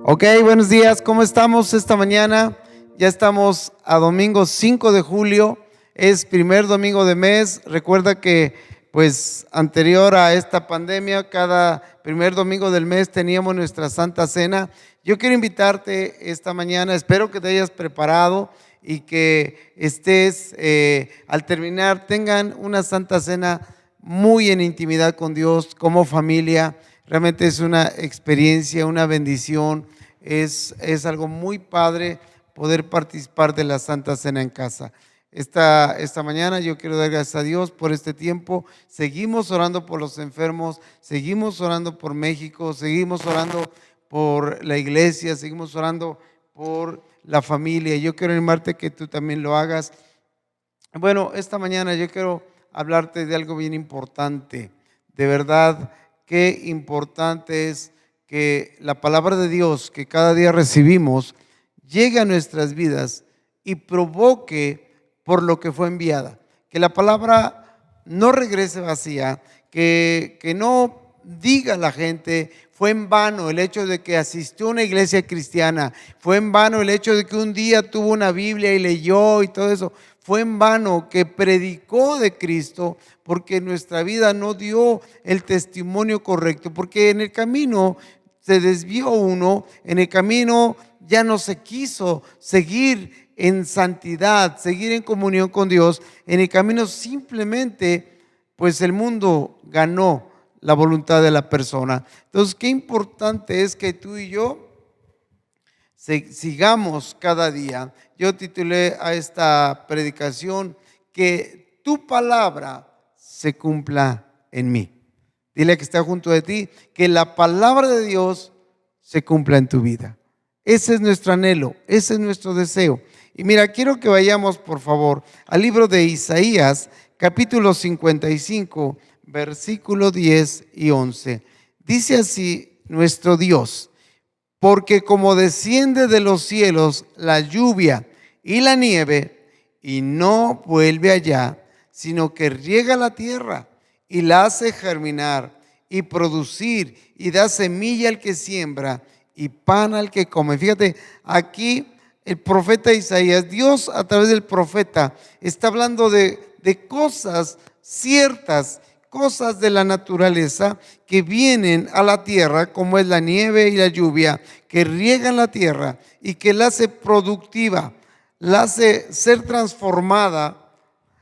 Ok, buenos días, ¿cómo estamos esta mañana? Ya estamos a domingo 5 de julio, es primer domingo de mes. Recuerda que pues anterior a esta pandemia, cada primer domingo del mes teníamos nuestra Santa Cena. Yo quiero invitarte esta mañana, espero que te hayas preparado y que estés, al terminar, tengan una Santa Cena muy en intimidad con Dios, como familia. Realmente es una experiencia, una bendición. Es algo muy padre poder participar de la Santa Cena en casa. Esta mañana yo quiero dar gracias a Dios por este tiempo. Seguimos orando por los enfermos, seguimos orando por México, seguimos orando por la iglesia, seguimos orando por la familia. Yo quiero animarte que tú también lo hagas. Bueno, esta mañana yo quiero hablarte de algo bien importante. De verdad, qué importante es que la palabra de Dios que cada día recibimos llegue a nuestras vidas y provoque por lo que fue enviada. Que la palabra no regrese vacía, que no diga a la gente: fue en vano el hecho de que asistió a una iglesia cristiana, fue en vano el hecho de que un día tuvo una Biblia y leyó y todo eso, fue en vano que predicó de Cristo, porque nuestra vida no dio el testimonio correcto, porque en el camino se desvió uno, en el camino ya no se quiso seguir en santidad, seguir en comunión con Dios. En el camino simplemente, pues el mundo ganó la voluntad de la persona. Entonces, qué importante es que tú y yo sigamos cada día. Yo titulé a esta predicación: que tu palabra se cumpla en mí. Dile que está junto de ti, que la palabra de Dios se cumpla en tu vida. Ese es nuestro anhelo, ese es nuestro deseo. Y mira, quiero que vayamos por favor al libro de Isaías, capítulo 55, versículo 10 y 11. Dice así nuestro Dios: porque como desciende de los cielos la lluvia y la nieve, y no vuelve allá, sino que riega la tierra y la hace germinar y producir, y da semilla al que siembra y pan al que come. Fíjate, aquí el profeta Isaías, Dios a través del profeta está hablando de cosas ciertas, cosas de la naturaleza que vienen a la tierra, como es la nieve y la lluvia, que riegan la tierra y que la hace productiva, la hace ser transformada.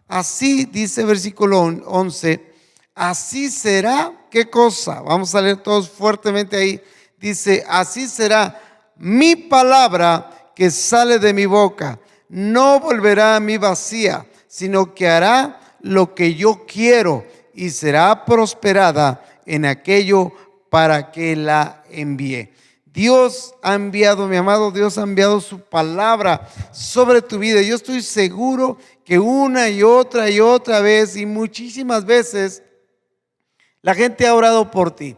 Así dice versículo 11, así será, ¿qué cosa? Vamos a leer todos fuertemente ahí. Dice: así será mi palabra que sale de mi boca, no volverá a mí vacía, sino que hará lo que yo quiero y será prosperada en aquello para que la envíe. Dios ha enviado, mi amado, Dios ha enviado su palabra sobre tu vida. Yo estoy seguro que una y otra vez y muchísimas veces la gente ha orado por ti.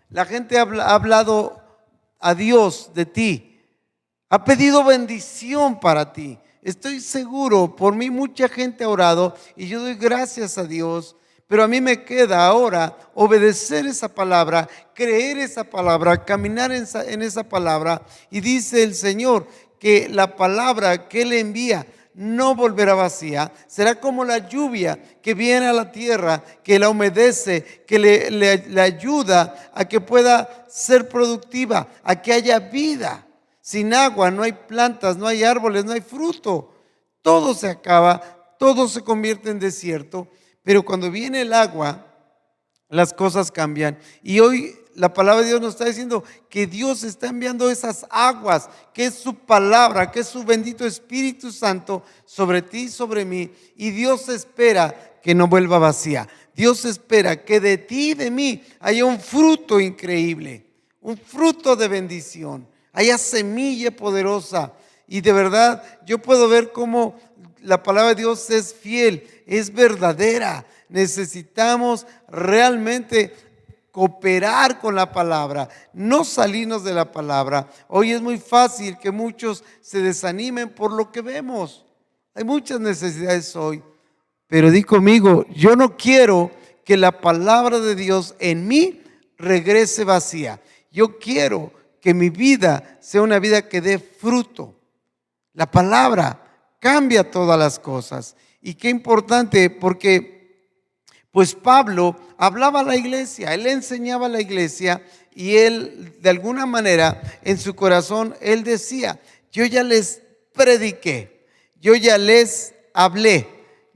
La gente ha hablado a Dios de ti, ha pedido bendición para ti. Estoy seguro, por mí mucha gente ha orado y yo doy gracias a Dios. Pero a mí me queda ahora obedecer esa palabra, creer esa palabra, caminar en esa palabra. Y dice el Señor que la palabra que Él envía no volverá vacía. Será como la lluvia que viene a la tierra, que la humedece, que le ayuda a que pueda ser productiva, a que haya vida. Sin agua no hay plantas, no hay árboles, no hay fruto. Todo se acaba, todo se convierte en desierto. Pero cuando viene el agua, las cosas cambian. Y hoy la palabra de Dios nos está diciendo que Dios está enviando esas aguas, que es su palabra, que es su bendito Espíritu Santo sobre ti y sobre mí. Y Dios espera que no vuelva vacía. Dios espera que de ti y de mí haya un fruto increíble, un fruto de bendición, haya semilla poderosa. Y de verdad yo puedo ver cómo la palabra de Dios es fiel, es verdadera. Necesitamos realmente cooperar con la palabra, no salirnos de la palabra. Hoy es muy fácil que muchos se desanimen por lo que vemos. Hay muchas necesidades hoy, pero di conmigo: yo no quiero que la palabra de Dios en mí regrese vacía. Yo quiero que mi vida sea una vida que dé fruto. La palabra cambia todas las cosas. Y qué importante, porque pues Pablo hablaba a la iglesia, él enseñaba a la iglesia y él de alguna manera en su corazón él decía: yo ya les prediqué, yo ya les hablé,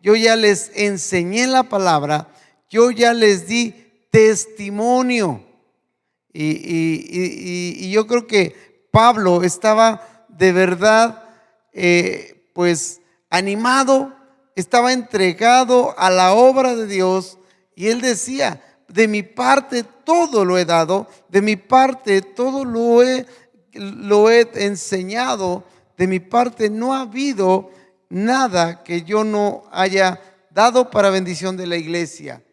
yo ya les enseñé la palabra, yo ya les di testimonio. Y yo creo que Pablo estaba de verdad pues animado, estaba entregado a la obra de Dios, y él decía: de mi parte todo lo he dado, de mi parte todo lo he enseñado, de mi parte no ha habido nada que yo no haya dado para bendición de la iglesia.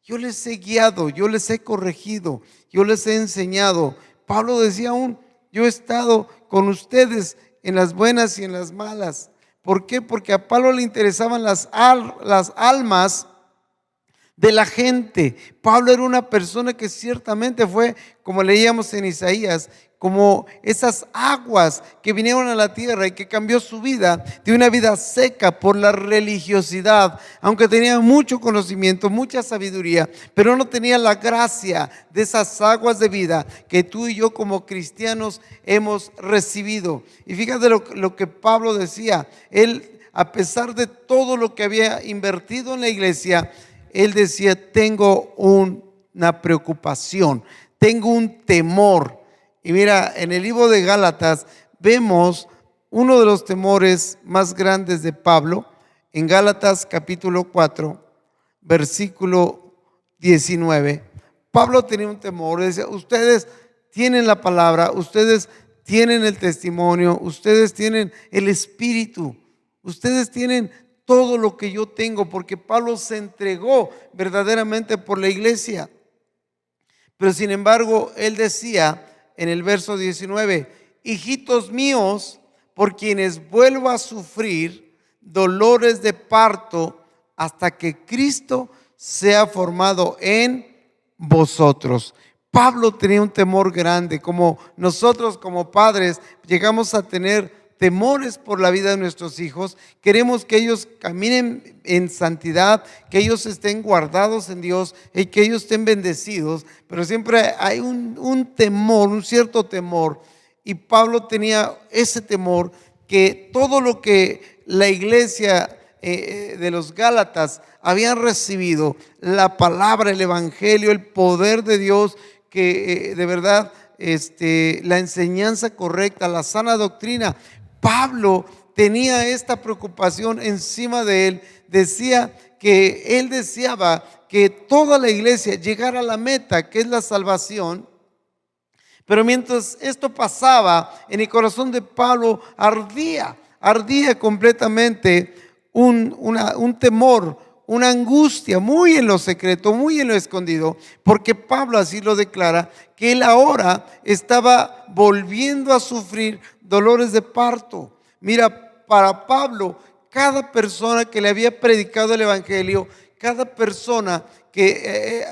Yo les he guiado, yo les he corregido, yo les he enseñado. Pablo decía aún: yo he estado con ustedes en las buenas y en las malas. ¿Por qué? Porque a Pablo le interesaban las almas de la gente. Pablo era una persona que ciertamente fue, como leíamos en Isaías, como esas aguas que vinieron a la tierra y que cambió su vida de una vida seca por la religiosidad, aunque tenía mucho conocimiento, mucha sabiduría, pero no tenía la gracia de esas aguas de vida que tú y yo como cristianos hemos recibido. Y fíjate lo que Pablo decía. Él, a pesar de todo lo que había invertido en la iglesia, él decía: tengo una preocupación, tengo un temor. Y mira, en el libro de Gálatas vemos uno de los temores más grandes de Pablo. En Gálatas capítulo 4, versículo 19. Pablo tenía un temor, decía: ustedes tienen la palabra, ustedes tienen el testimonio, ustedes tienen el espíritu, ustedes tienen todo lo que yo tengo, porque Pablo se entregó verdaderamente por la iglesia. Pero sin embargo, él decía en el verso 19: hijitos míos, por quienes vuelvo a sufrir dolores de parto hasta que Cristo sea formado en vosotros. Pablo tenía un temor grande, como nosotros como padres llegamos a tener temores por la vida de nuestros hijos. Queremos que ellos caminen en santidad, que ellos estén guardados en Dios y que ellos estén bendecidos, pero siempre hay un temor, un cierto temor. Y Pablo tenía ese temor, que todo lo que la iglesia de los Gálatas habían recibido, la palabra, el evangelio, el poder de Dios, que de verdad la enseñanza correcta, la sana doctrina, Pablo tenía esta preocupación encima de él. Decía que él deseaba que toda la iglesia llegara a la meta, que es la salvación. Pero mientras esto pasaba, en el corazón de Pablo ardía completamente un temor, una angustia, muy en lo secreto, muy en lo escondido, porque Pablo así lo declara, que él ahora estaba volviendo a sufrir dolores de parto. Mira, para Pablo, cada persona que le había predicado el evangelio, cada persona que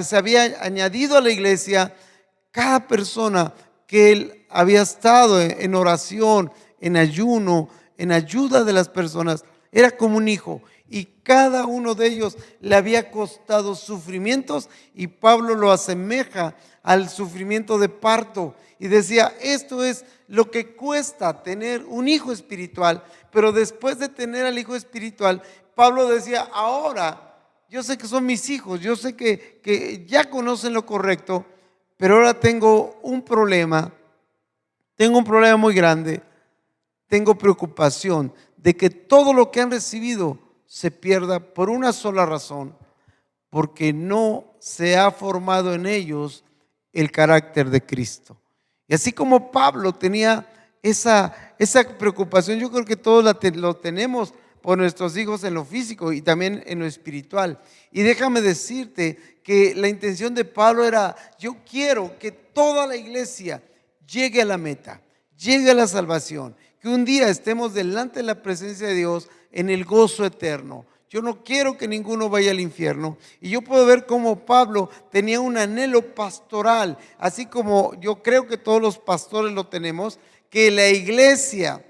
se había añadido a la iglesia, cada persona que él había estado en oración, en ayuno, en ayuda de las personas, era como un hijo, y cada uno de ellos le había costado sufrimientos, y Pablo lo asemeja al sufrimiento de parto y decía: esto es lo que cuesta tener un hijo espiritual. Pero después de tener al hijo espiritual, Pablo decía: ahora yo sé que son mis hijos, yo sé que ya conocen lo correcto, pero ahora tengo un problema muy grande. Tengo preocupación de que todo lo que han recibido se pierda por una sola razón: porque no se ha formado en ellos el carácter de Cristo. Y así como Pablo tenía esa preocupación, yo creo que todos lo tenemos por nuestros hijos en lo físico y también en lo espiritual. Y déjame decirte que la intención de Pablo era: yo quiero que toda la iglesia llegue a la meta, llegue a la salvación, que un día estemos delante de la presencia de Dios en el gozo eterno. Yo no quiero que ninguno vaya al infierno. Y yo puedo ver cómo Pablo tenía un anhelo pastoral, así como yo creo que todos los pastores lo tenemos, que la iglesia,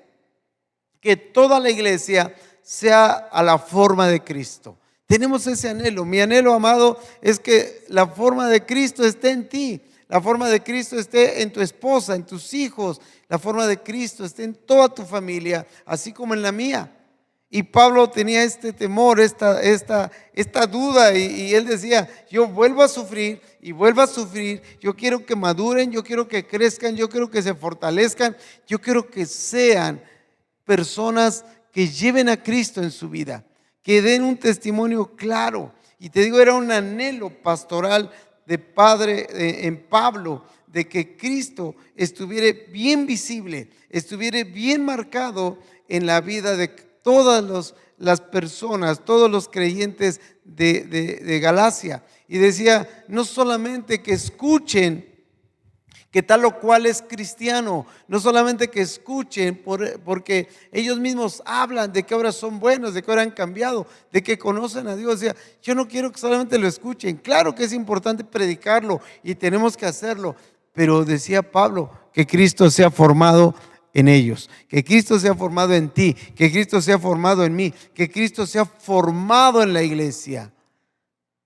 que toda la iglesia sea a la forma de Cristo. Tenemos ese anhelo. Mi anhelo, amado, es que la forma de Cristo esté en ti. La forma de Cristo esté en tu esposa, en tus hijos. La forma de Cristo esté en toda tu familia, así como en la mía. Y Pablo tenía este temor, esta duda, y él decía: yo vuelvo a sufrir y vuelvo a sufrir. Yo quiero que maduren, yo quiero que crezcan, yo quiero que se fortalezcan, yo quiero que sean personas que lleven a Cristo en su vida, que den un testimonio claro. Y te digo, era un anhelo pastoral de padre en Pablo, de que Cristo estuviera bien visible, estuviera bien marcado en la vida de todas las personas, todos los creyentes de Galacia. Y decía: no solamente que escuchen que tal o cual es cristiano, no solamente que escuchen porque ellos mismos hablan de que ahora son buenos, de que ahora han cambiado, de que conocen a Dios. O sea, yo no quiero que solamente lo escuchen. Claro que es importante predicarlo y tenemos que hacerlo, pero decía Pablo, que Cristo sea formado en ellos, que Cristo sea formado en ti, que Cristo sea formado en mí, que Cristo sea formado en la iglesia.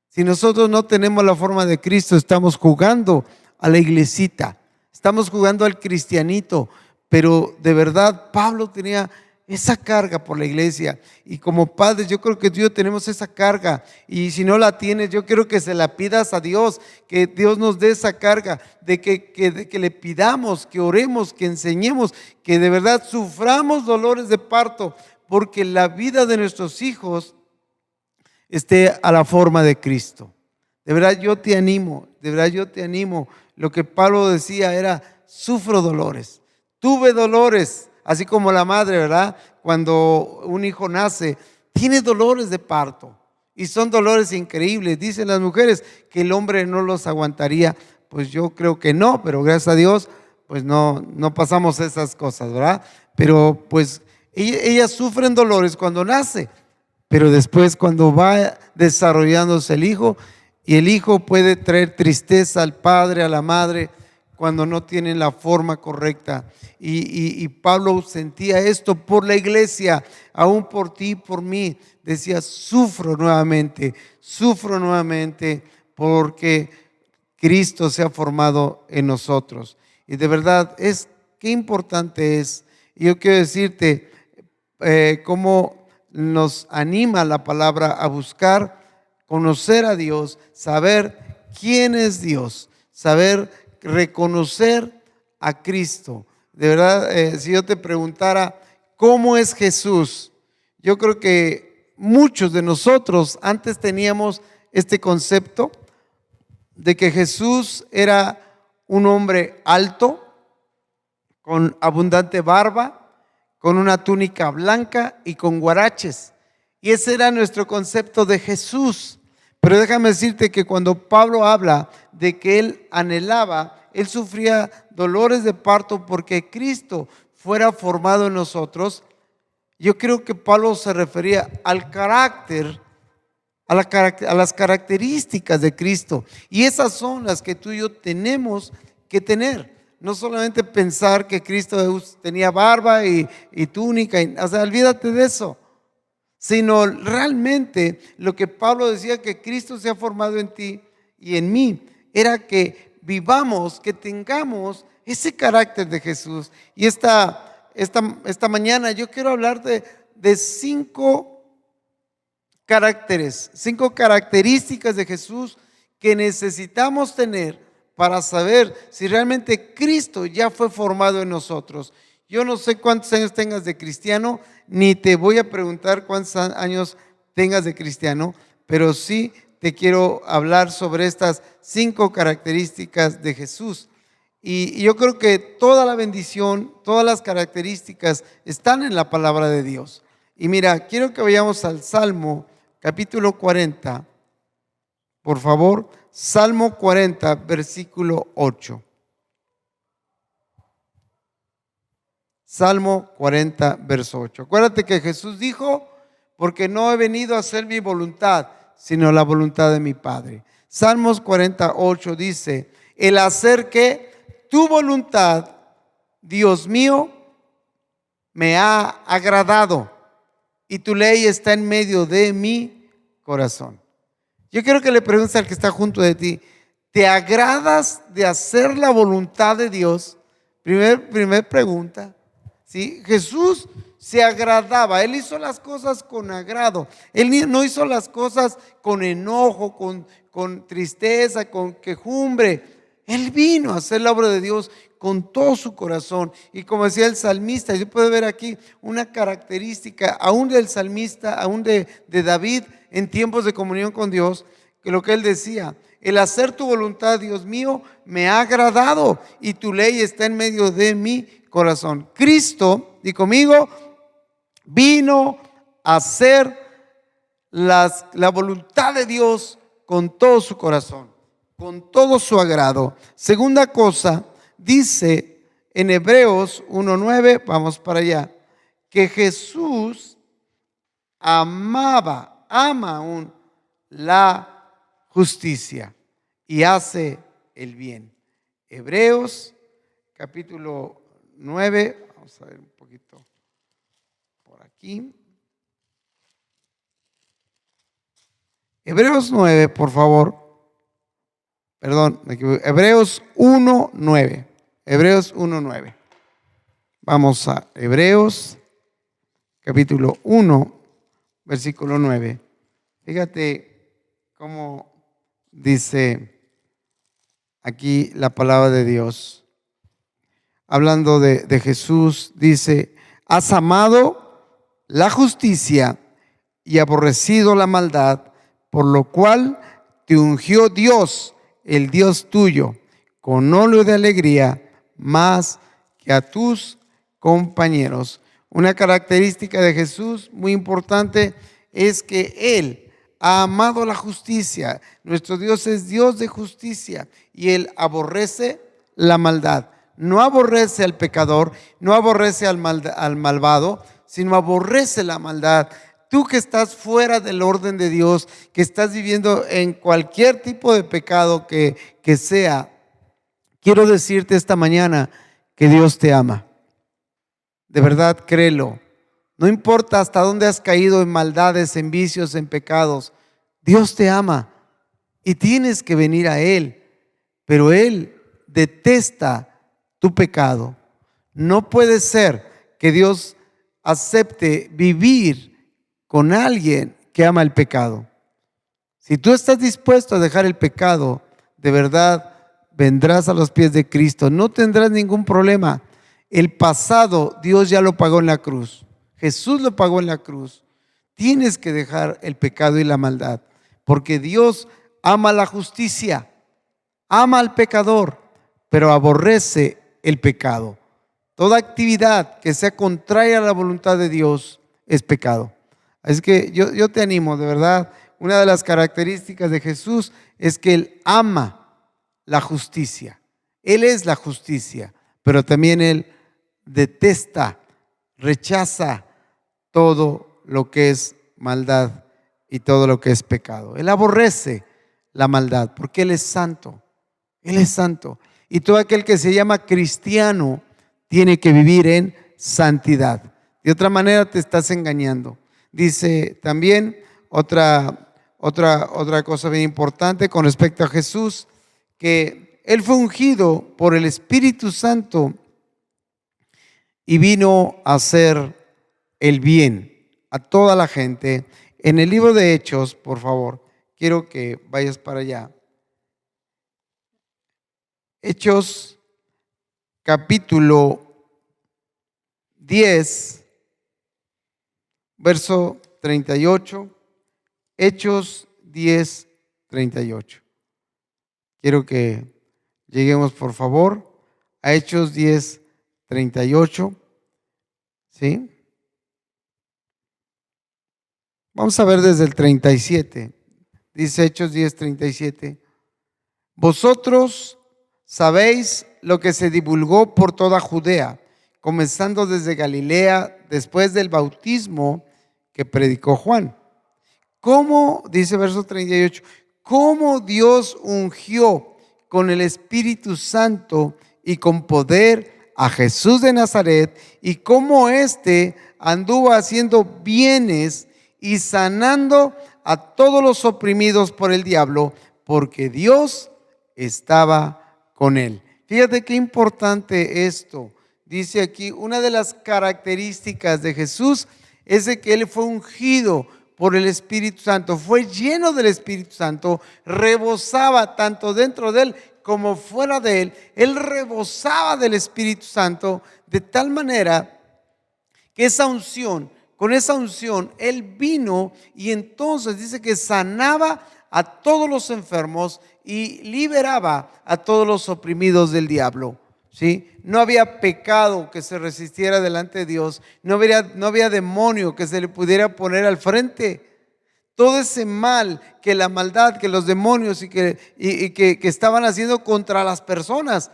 Si nosotros no tenemos la forma de Cristo, estamos jugando a la iglesita, estamos jugando al cristianito. Pero de verdad Pablo tenía esa carga por la iglesia, y como padres yo creo que tú y yo tenemos esa carga, y si no la tienes, yo quiero que se la pidas a Dios, que Dios nos dé esa carga, de que le pidamos, que oremos, que enseñemos, que de verdad suframos dolores de parto, porque la vida de nuestros hijos esté a la forma de Cristo. De verdad yo te animo, de verdad yo te animo. Lo que Pablo decía era: sufro dolores, tuve dolores, así como la madre, ¿verdad? Cuando un hijo nace, tiene dolores de parto, y son dolores increíbles. Dicen las mujeres que el hombre no los aguantaría. Pues yo creo que no, pero gracias a Dios pues no pasamos esas cosas, ¿verdad? Pero pues ellas sufren dolores cuando nace, pero después cuando va desarrollándose el hijo, y el hijo puede traer tristeza al padre, a la madre, cuando no tienen la forma correcta. Y Pablo sentía esto por la iglesia, aún por ti, por mí. Decía: sufro nuevamente porque Cristo se ha formado en nosotros. Y de verdad qué importante es. Y yo quiero decirte cómo nos anima la palabra a buscar conocer a Dios, saber quién es Dios, saber reconocer a Cristo. De verdad, si yo te preguntara cómo es Jesús, yo creo que muchos de nosotros antes teníamos este concepto de que Jesús era un hombre alto, con abundante barba, con una túnica blanca y con guaraches. Y ese era nuestro concepto de Jesús. Pero déjame decirte que cuando Pablo habla de que él anhelaba, él sufría dolores de parto porque Cristo fuera formado en nosotros, yo creo que Pablo se refería al carácter, a las características de Cristo. Y esas son las que tú y yo tenemos que tener. No solamente pensar que Cristo tenía barba y túnica, o sea, olvídate de eso. Sino realmente lo que Pablo decía, que Cristo se ha formado en ti y en mí, era que vivamos, que tengamos ese carácter de Jesús. Y esta mañana yo quiero hablar de 5 caracteres, 5 características de Jesús que necesitamos tener para saber si realmente Cristo ya fue formado en nosotros. Yo no sé cuántos años tengas de cristiano, ni te voy a preguntar cuántos años tengas de cristiano, pero sí te quiero hablar sobre estas 5 características de Jesús. Y yo creo que toda la bendición, todas las características están en la palabra de Dios. Y mira, quiero que vayamos al Salmo capítulo 40, por favor. Salmo 40, versículo 8. Salmo 40, verso 8. Acuérdate que Jesús dijo: porque no he venido a hacer mi voluntad, sino la voluntad de mi Padre. Salmos 48 dice, el hacer que tu voluntad, Dios mío, me ha agradado y tu ley está en medio de mi corazón. Yo quiero que le preguntes al que está junto de ti, ¿te agradas de hacer la voluntad de Dios? Primer pregunta. ¿Sí? Jesús se agradaba, Él hizo las cosas con agrado. Él no hizo las cosas con enojo, con tristeza, con quejumbre. Él vino a hacer la obra de Dios con todo su corazón. Y como decía el salmista, yo puedo ver aquí una característica aún del salmista, aún de David en tiempos de comunión con Dios, que lo que él decía, el hacer tu voluntad, Dios mío, me ha agradado y tu ley está en medio de mi corazón. Cristo, di conmigo, vino a hacer la voluntad de Dios con todo su corazón, con todo su agrado. Segunda cosa, dice en Hebreos 1:9, vamos para allá, que Jesús ama aún la justicia y hace el bien. Hebreos capítulo 9, vamos a ver un poquito por aquí. Hebreos 9, por favor. Perdón, me equivoqué. Hebreos 1:9. Hebreos 1:9. Vamos a Hebreos capítulo 1, versículo 9. Fíjate cómo dice aquí la palabra de Dios. Hablando de Jesús, dice, has amado la justicia y aborrecido la maldad, por lo cual te ungió Dios, el Dios tuyo, con óleo de alegría, más que a tus compañeros. Una característica de Jesús muy importante es que Él ha amado la justicia. Nuestro Dios es Dios de justicia y Él aborrece la maldad. No aborrece al pecador, no aborrece al malvado, sino aborrece la maldad. Tú que estás fuera del orden de Dios, que estás viviendo en cualquier tipo de pecado que sea, quiero decirte esta mañana que Dios te ama. De verdad, créelo. No importa hasta dónde has caído en maldades, en vicios, en pecados. Dios te ama y tienes que venir a Él. Pero Él detesta tu pecado. No puede ser que Dios acepte vivir con alguien que ama el pecado. Si tú estás dispuesto a dejar el pecado, de verdad vendrás a los pies de Cristo. No tendrás ningún problema. El pasado Dios ya lo pagó en la cruz. Jesús lo pagó en la cruz. Tienes que dejar el pecado y la maldad, porque Dios ama la justicia, ama al pecador, pero aborrece el pecado. Toda actividad que sea contraria a la voluntad de Dios es pecado. Así que yo te animo, de verdad, una de las características de Jesús es que Él ama la justicia. Él es la justicia, pero también Él detesta, rechaza todo lo que es maldad y todo lo que es pecado. Él aborrece la maldad porque Él es santo. Él es santo. Y todo aquel que se llama cristiano tiene que vivir en santidad. De otra manera te estás engañando. Dice también otra cosa bien importante con respecto a Jesús, que Él fue ungido por el Espíritu Santo y vino a hacer el bien a toda la gente. En el libro de Hechos, por favor, quiero que vayas para allá. Hechos capítulo 10, verso 38. Hechos 10, 38. Quiero que lleguemos, por favor, a Hechos 10, 38. ¿Sí? Vamos a ver desde el 37. Dice Hechos 10, 37. Vosotros sabéis lo que se divulgó por toda Judea, comenzando desde Galilea, después del bautismo que predicó Juan. ¿Cómo, dice verso 38, cómo Dios ungió con el Espíritu Santo y con poder a Jesús de Nazaret, y cómo éste anduvo haciendo bienes y sanando a todos los oprimidos por el diablo, porque Dios estaba con él? Fíjate qué importante esto. Dice aquí, una de las características de Jesús es de que él fue ungido por el Espíritu Santo, fue lleno del Espíritu Santo, rebosaba tanto dentro de él como fuera de él. Él rebosaba del Espíritu Santo de tal manera que con esa unción, él vino y entonces dice que sanaba a todos los enfermos y liberaba a todos los oprimidos del diablo. ¿Sí? No había pecado que se resistiera delante de Dios, no había demonio que se le pudiera poner al frente. Todo ese mal, que la maldad, que los demonios y que estaban haciendo contra las personas,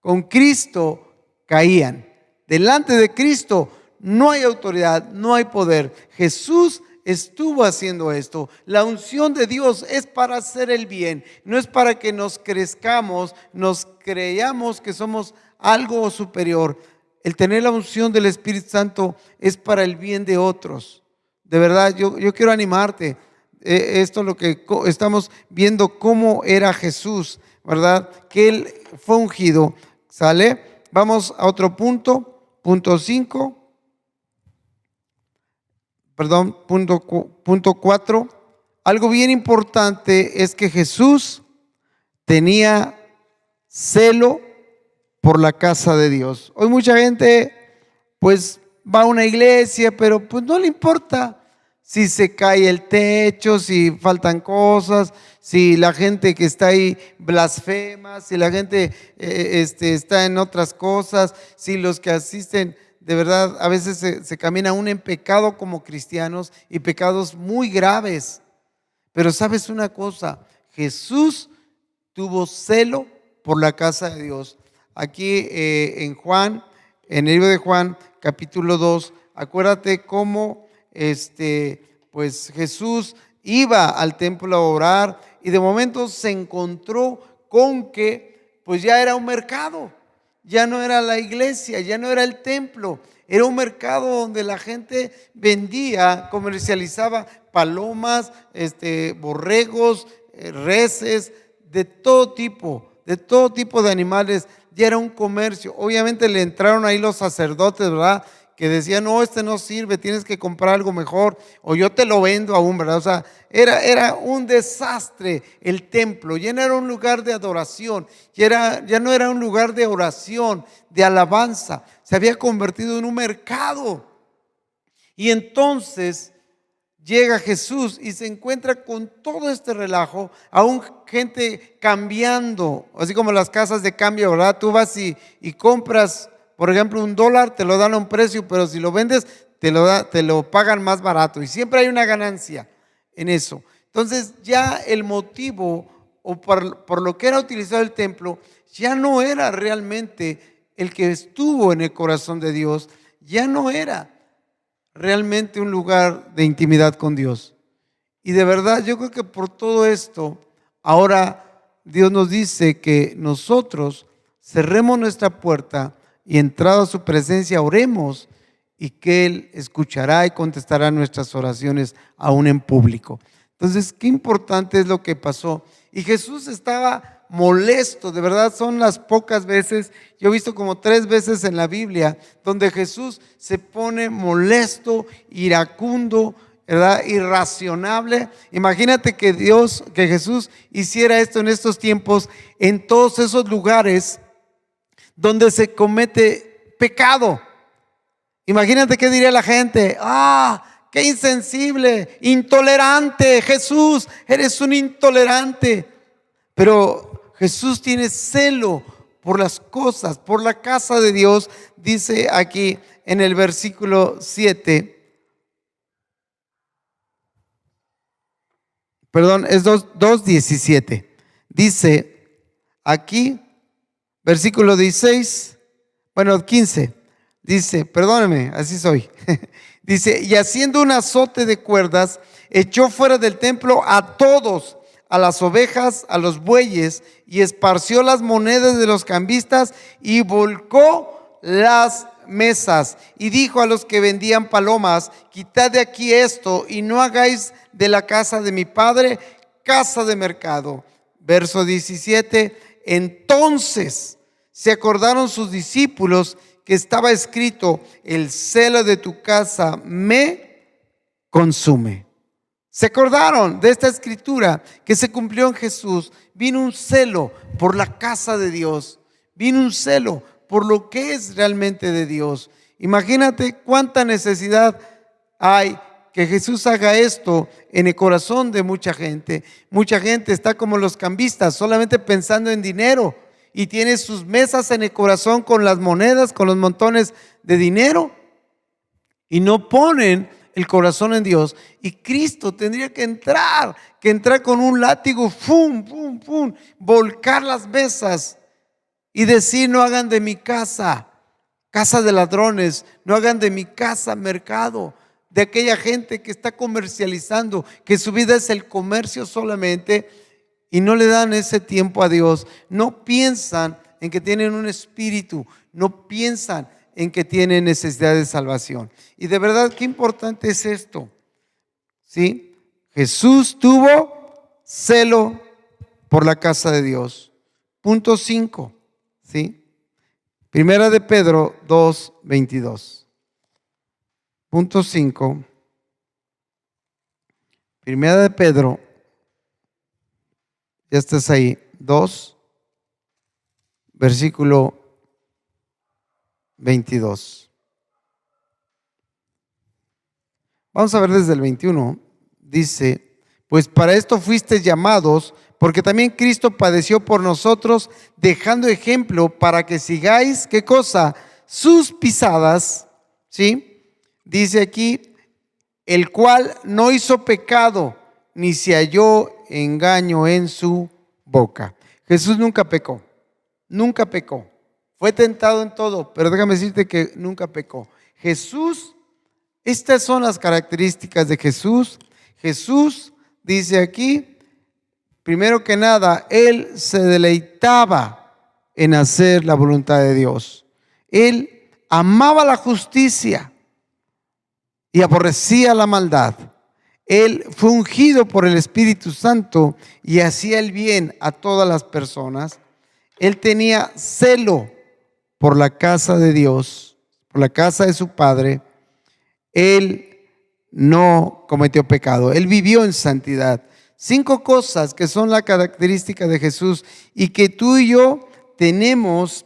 con Cristo caían. Delante de Cristo no hay autoridad, no hay poder. Jesús estuvo haciendo esto. La unción de Dios es para hacer el bien, no es para que nos crezcamos, nos creamos que somos algo superior. El tener la unción del Espíritu Santo es para el bien de otros. De verdad, yo quiero animarte. Esto es lo que estamos viendo, cómo era Jesús, ¿verdad? Que él fue ungido. ¿Sale? Vamos a otro punto, punto 5. Perdón, punto 4. Algo bien importante es que Jesús tenía celo por la casa de Dios. Hoy mucha gente pues va a una iglesia, pero pues no le importa si se cae el techo, si faltan cosas, si la gente que está ahí blasfema, si la gente está en otras cosas, si los que asisten de verdad a veces se camina aún en pecado como cristianos y pecados muy graves. Pero sabes una cosa, Jesús tuvo celo por la casa de Dios. Aquí en Juan, en el libro de Juan, capítulo 2, acuérdate cómo pues Jesús iba al templo a orar y de momento se encontró con que pues ya era un mercado, ya no era la iglesia, ya no era el templo, era un mercado donde la gente vendía, comercializaba palomas, borregos, reses, de todo tipo de animales. Ya era un comercio. Obviamente le entraron ahí los sacerdotes, ¿verdad? Que decían, no, no sirve, tienes que comprar algo mejor, o yo te lo vendo aún, ¿verdad? O sea, era un desastre el templo. Ya no era un lugar de adoración, ya no era un lugar de oración, de alabanza. Se había convertido en un mercado. Y entonces llega Jesús y se encuentra con todo este relajo, aún gente cambiando, así como las casas de cambio, ¿verdad? Tú vas y compras, por ejemplo, $1, te lo dan a un precio, pero si lo vendes, te lo pagan más barato. Y siempre hay una ganancia en eso. Entonces ya el motivo o por lo que era utilizado el templo, ya no era realmente el que estuvo en el corazón de Dios, ya no era realmente un lugar de intimidad con Dios. Y de verdad yo creo que por todo esto, ahora Dios nos dice que nosotros cerremos nuestra puerta y entrado a su presencia oremos, y que Él escuchará y contestará nuestras oraciones aún en público. Entonces, qué importante es lo que pasó. Y Jesús estaba molesto, de verdad son las pocas veces, yo he visto como 3 veces en la Biblia, donde Jesús se pone molesto, iracundo, ¿verdad? Irracionable. Imagínate que Jesús hiciera esto en estos tiempos, en todos esos lugares donde se comete pecado. Imagínate qué diría la gente. Qué insensible, intolerante, Jesús, eres un intolerante. Pero Jesús tiene celo por las cosas, por la casa de Dios. Dice aquí en el versículo 7, perdón, es 2:17. Dice aquí, versículo 16, bueno, 15. Dice, perdóneme, así soy. Dice, y haciendo un azote de cuerdas, echó fuera del templo a todos, a las ovejas, a los bueyes, y esparció las monedas de los cambistas y volcó las mesas. Y dijo a los que vendían palomas, quitad de aquí esto y no hagáis de la casa de mi padre casa de mercado. Verso 17, entonces se acordaron sus discípulos que estaba escrito, el celo de tu casa me consume. Se acordaron de esta escritura que se cumplió en Jesús. Vino un celo por la casa de Dios. Vino un celo por lo que es realmente de Dios. Imagínate cuánta necesidad hay que Jesús haga esto en el corazón de mucha gente. Mucha gente está como los cambistas, solamente pensando en dinero, y tiene sus mesas en el corazón con las monedas, con los montones de dinero, y no ponen el corazón en Dios. Y Cristo tendría que entrar con un látigo, ¡fum, fum, fum!, volcar las mesas y decir, no hagan de mi casa casa de ladrones, no hagan de mi casa mercado. De aquella gente que está comercializando, que su vida es el comercio solamente, y no le dan ese tiempo a Dios. No piensan en que tienen un espíritu, no piensan en que tienen necesidad de salvación. Y de verdad, qué importante es esto, ¿sí? Jesús tuvo celo por la casa de Dios. Punto 5, ¿sí? Primera de Pedro 2:22. Punto 5. Primera de Pedro, ya estás ahí, 2, versículo 22. Vamos a ver desde el 21. Dice, pues para esto fuisteis llamados, porque también Cristo padeció por nosotros, dejando ejemplo para que sigáis, ¿qué cosa? Sus pisadas, ¿sí? Dice aquí, el cual no hizo pecado, ni se halló engaño en su boca. Jesús nunca pecó, nunca pecó. Fue tentado en todo, pero déjame decirte que nunca pecó. Jesús, estas son las características de Jesús. Jesús dice aquí, primero que nada, Él se deleitaba en hacer la voluntad de Dios. Él amaba la justicia y aborrecía la maldad. Él fue ungido por el Espíritu Santo y hacía el bien a todas las personas. Él tenía celo por la casa de Dios, por la casa de su Padre. Él no cometió pecado. Él vivió en santidad. 5 cosas que son la característica de Jesús y que tú y yo tenemos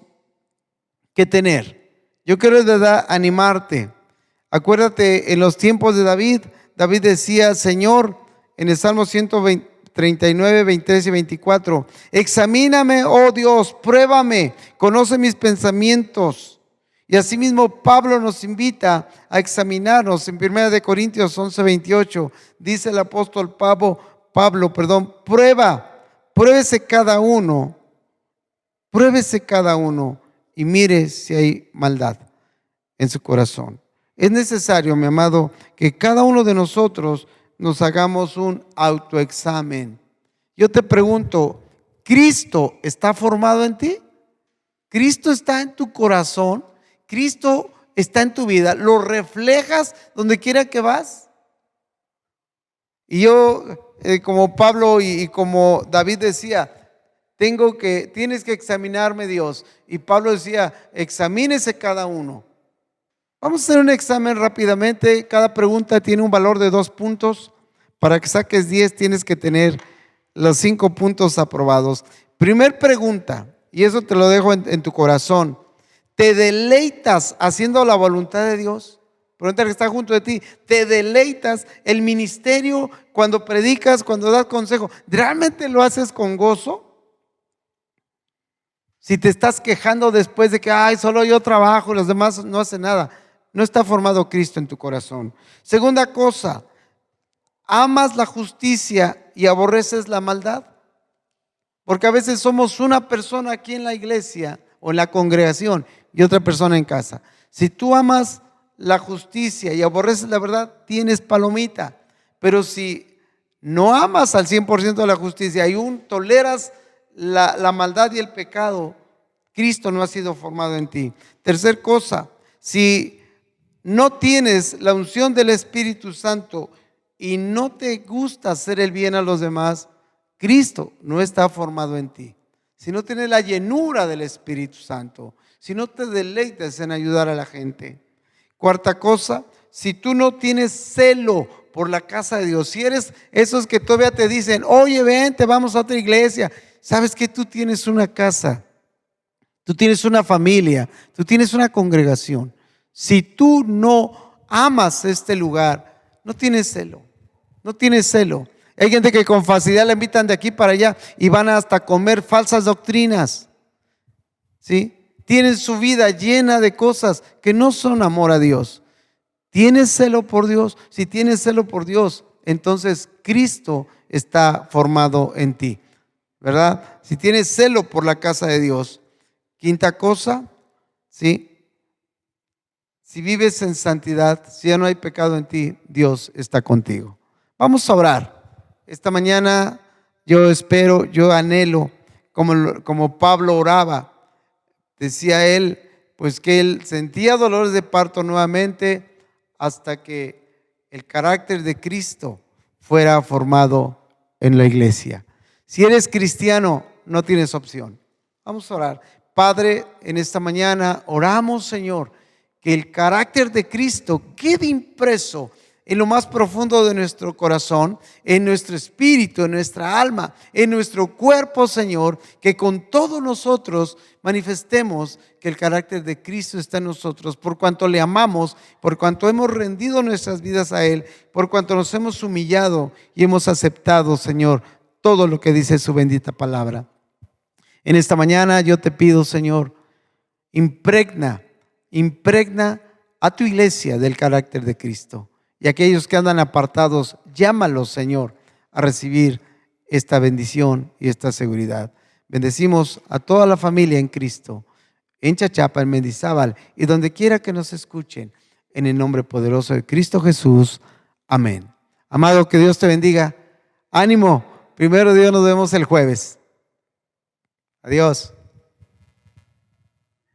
que tener. Yo quiero de verdad animarte. Acuérdate, en los tiempos de David, David decía, Señor, en el Salmo 139, 23 y 24, examíname, oh Dios, pruébame, conoce mis pensamientos. Y asimismo Pablo nos invita a examinarnos. En 1 Corintios 11, 28, dice el apóstol Pablo, pruébese cada uno y mire si hay maldad en su corazón. Es necesario, mi amado, que cada uno de nosotros nos hagamos un autoexamen. Yo te pregunto, ¿Cristo está formado en ti? ¿Cristo está en tu corazón? ¿Cristo está en tu vida? ¿Lo reflejas donde quiera que vas? Y yo, como Pablo y como David decía, tienes que examinarme, Dios. Y Pablo decía, examínese cada uno. Vamos a hacer un examen rápidamente. Cada pregunta tiene un valor de 2 puntos. Para que saques 10 tienes que tener los 5 puntos aprobados. Primer pregunta, y eso te lo dejo en tu corazón. ¿Te deleitas haciendo la voluntad de Dios? Pregunta que está junto de ti. ¿Te deleitas el ministerio cuando predicas, cuando das consejo? ¿Realmente lo haces con gozo? Si te estás quejando después de que solo yo trabajo y los demás no hacen nada, no está formado Cristo en tu corazón. Segunda cosa, ¿amas la justicia y aborreces la maldad? Porque a veces somos una persona aquí en la iglesia o en la congregación y otra persona en casa. Si tú amas la justicia y aborreces la verdad, tienes palomita. Pero si no amas al 100% la justicia y aún toleras la maldad y el pecado, Cristo no ha sido formado en ti. Tercer cosa, si no tienes la unción del Espíritu Santo y no te gusta hacer el bien a los demás, Cristo no está formado en ti. Si no tienes la llenura del Espíritu Santo, si no te deleitas en ayudar a la gente. Cuarta cosa, si tú no tienes celo por la casa de Dios, si eres esos que todavía te dicen, oye, vente, vamos a otra iglesia, sabes que tú tienes una casa, tú tienes una familia, tú tienes una congregación. Si tú no amas este lugar, no tienes celo, no tienes celo. Hay gente que con facilidad la invitan de aquí para allá y van hasta comer falsas doctrinas, ¿sí? Tienen su vida llena de cosas que no son amor a Dios. ¿Tienes celo por Dios? Si tienes celo por Dios, entonces Cristo está formado en ti, ¿verdad? Si tienes celo por la casa de Dios. Quinta cosa, ¿sí? Si vives en santidad, si ya no hay pecado en ti, Dios está contigo. Vamos a orar. Esta mañana yo espero, yo anhelo, como Pablo oraba, decía él, pues que él sentía dolores de parto nuevamente hasta que el carácter de Cristo fuera formado en la iglesia. Si eres cristiano, no tienes opción. Vamos a orar. Padre, en esta mañana oramos, Señor, que el carácter de Cristo quede impreso en lo más profundo de nuestro corazón, en nuestro espíritu, en nuestra alma, en nuestro cuerpo, Señor, que con todos nosotros manifestemos que el carácter de Cristo está en nosotros, por cuanto le amamos, por cuanto hemos rendido nuestras vidas a Él, por cuanto nos hemos humillado y hemos aceptado, Señor, todo lo que dice su bendita palabra. En esta mañana yo te pido, Señor, impregna a tu iglesia del carácter de Cristo. Y aquellos que andan apartados, llámalos, Señor, a recibir esta bendición y esta seguridad. Bendecimos a toda la familia en Cristo, en Chachapa, en Mendizábal y donde quiera que nos escuchen, en el nombre poderoso de Cristo Jesús. Amén. Amado, que Dios te bendiga. Ánimo. Primero Dios, nos vemos el jueves. Adiós.